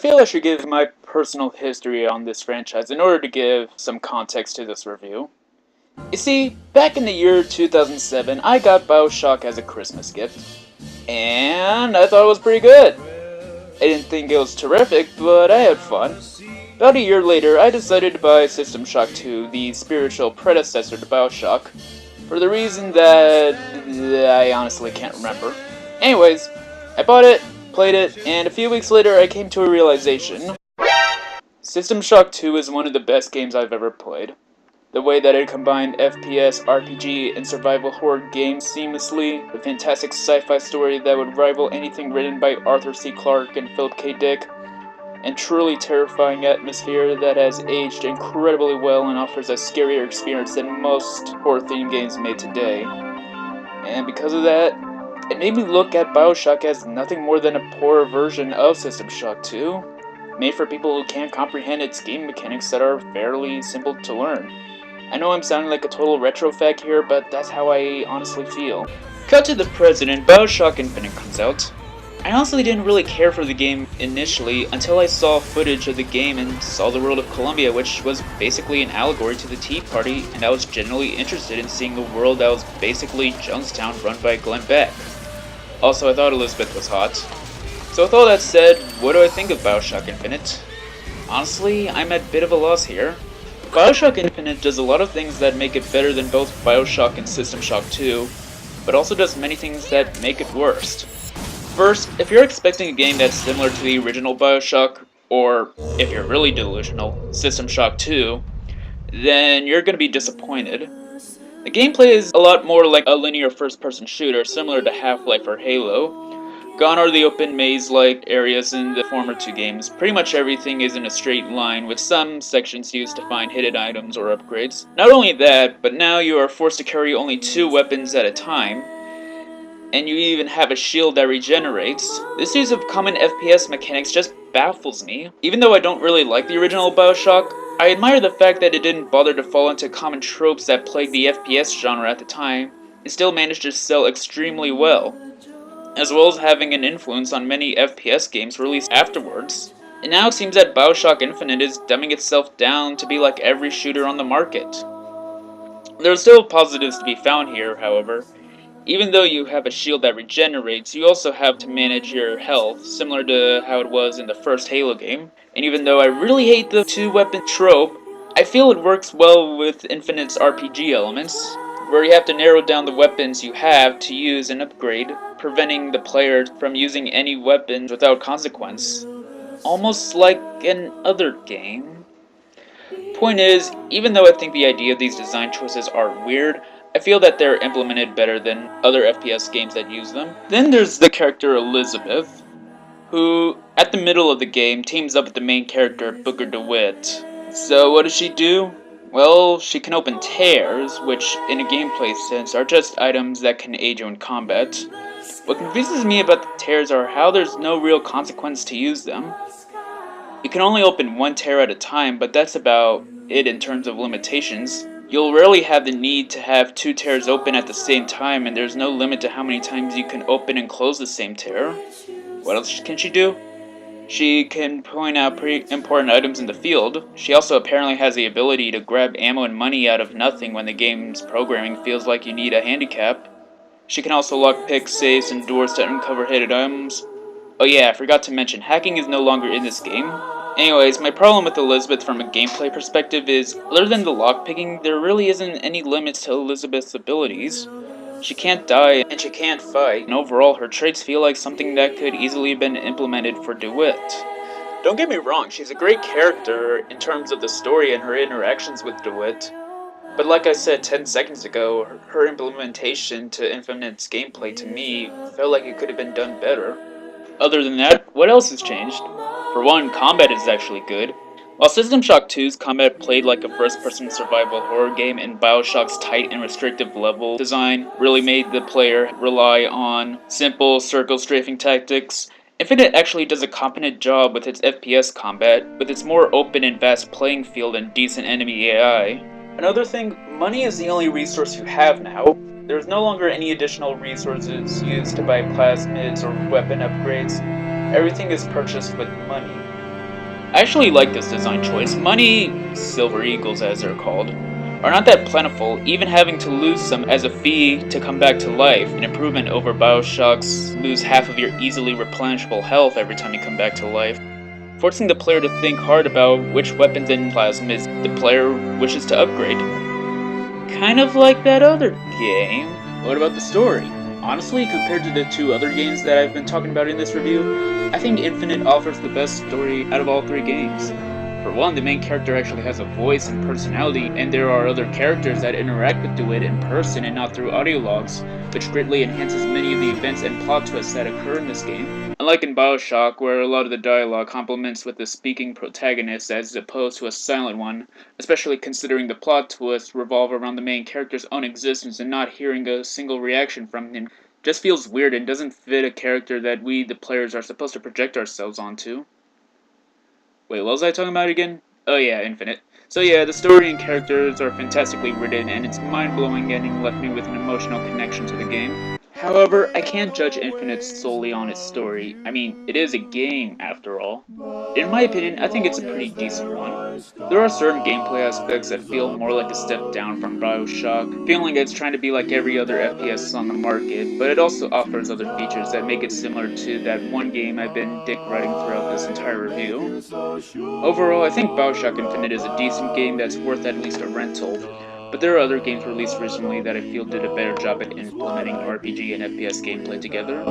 feel I should give my personal history on this franchise in order to give some context to this review. You see, back in the year 2007, I got Bioshock as a Christmas gift, and I thought it was pretty good. I didn't think it was terrific, but I had fun. About a year later, I decided to buy System Shock 2, the spiritual predecessor to Bioshock, for the reason that I honestly can't remember. Anyways, I bought it, played it, and a few weeks later I came to a realization. System Shock 2 is one of the best games I've ever played. The way that it combined FPS, RPG, and survival horror games seamlessly, a fantastic sci-fi story that would rival anything written by Arthur C. Clarke and Philip K. Dick, and truly terrifying atmosphere that has aged incredibly well and offers a scarier experience than most horror-themed games made today. And because of that, it made me look at Bioshock as nothing more than a poorer version of System Shock 2, made for people who can't comprehend its game mechanics that are fairly simple to learn. I know I'm sounding like a total retro fag here, but that's how I honestly feel. Cut to the present and Bioshock Infinite comes out. I honestly didn't really care for the game initially until I saw footage of the game and saw the world of Columbia, which was basically an allegory to the Tea Party, and I was genuinely interested in seeing a world that was basically Jonestown run by Glenn Beck. Also, I thought Elizabeth was hot. So with all that said, what do I think of Bioshock Infinite? Honestly, I'm at a bit of a loss here. Bioshock Infinite does a lot of things that make it better than both Bioshock and System Shock 2, but also does many things that make it worse. First, if you're expecting a game that's similar to the original Bioshock, or, if you're really delusional, System Shock 2, then you're going to be disappointed. The gameplay is a lot more like a linear first-person shooter, similar to Half-Life or Halo. Gone are the open maze-like areas in the former two games. Pretty much everything is in a straight line, with some sections used to find hidden items or upgrades. Not only that, but now you are forced to carry only 2 weapons at a time, and you even have a shield that regenerates. This use of common FPS mechanics just baffles me. Even though I don't really like the original Bioshock, I admire the fact that it didn't bother to fall into common tropes that plagued the FPS genre at the time, and still managed to sell extremely well, as well as having an influence on many FPS games released afterwards. And now it seems that Bioshock Infinite is dumbing itself down to be like every shooter on the market. There are still positives to be found here, however. Even though you have a shield that regenerates, you also have to manage your health, similar to how it was in the first Halo game. And even though I really hate the 2-weapon trope, I feel it works well with Infinite's RPG elements, where you have to narrow down the weapons you have to use and upgrade, preventing the player from using any weapons without consequence. Almost like an other game. Point is, even though I think the idea of these design choices are weird, I feel that they're implemented better than other FPS games that use them. Then there's the character Elizabeth, who, at the middle of the game, teams up with the main character, Booker DeWitt. So what does she do? Well, she can open tears, which, in a gameplay sense, are just items that can aid you in combat. What confuses me about the tears are how there's no real consequence to use them. You can only open 1 tear at a time, but that's about it in terms of limitations. You'll rarely have the need to have 2 tears open at the same time, and there's no limit to how many times you can open and close the same tear. What else can she do? She can point out pretty important items in the field. She also apparently has the ability to grab ammo and money out of nothing when the game's programming feels like you need a handicap. She can also lockpick safes and doors to uncover hidden items. Oh yeah, I forgot to mention, hacking is no longer in this game. Anyways, my problem with Elizabeth from a gameplay perspective is, other than the lockpicking, there really isn't any limits to Elizabeth's abilities. She can't die, and she can't fight, and overall her traits feel like something that could easily have been implemented for DeWitt. Don't get me wrong, she's a great character in terms of the story and her interactions with DeWitt, but like I said 10 seconds ago, her implementation to Infinite's gameplay to me felt like it could have been done better. Other than that, what else has changed? For one, combat is actually good. While System Shock 2's combat played like a first-person survival horror game, and Bioshock's tight and restrictive level design really made the player rely on simple circle strafing tactics, Infinite actually does a competent job with its FPS combat, with its more open and vast playing field and decent enemy AI. Another thing, money is the only resource you have now. There's no longer any additional resources used to buy plasmids or weapon upgrades. Everything is purchased with money. I actually like this design choice. Money, silver eagles as they're called, are not that plentiful, even having to lose some as a fee to come back to life, an improvement over Bioshock's lose half of your easily replenishable health every time you come back to life, forcing the player to think hard about which weapons and plasmids the player wishes to upgrade. Kind of like that other game. What about the story? Honestly, compared to the two other games that I've been talking about in this review, I think Infinite offers the best story out of all three games. For one, the main character actually has a voice and personality, and there are other characters that interact with DeWitt in person and not through audio logs, which greatly enhances many of the events and plot twists that occur in this game. Unlike in Bioshock, where a lot of the dialogue complements with the speaking protagonist as opposed to a silent one, especially considering the plot twists revolve around the main character's own existence and not hearing a single reaction from him just feels weird and doesn't fit a character that we, the players, are supposed to project ourselves onto. Wait, what was I talking about again? Oh yeah, Infinite. So yeah, the story and characters are fantastically written, and its mind-blowing ending left me with an emotional connection to the game. However, I can't judge Infinite solely on its story. I mean, it is a game, after all. In my opinion, I think it's a pretty decent one. There are certain gameplay aspects that feel more like a step down from Bioshock, feeling like it's trying to be like every other FPS on the market, but it also offers other features that make it similar to that one game I've been dick riding throughout this entire review. Overall, I think Bioshock Infinite is a decent game that's worth at least a rental, but there are other games released recently that I feel did a better job at implementing RPG and FPS gameplay together.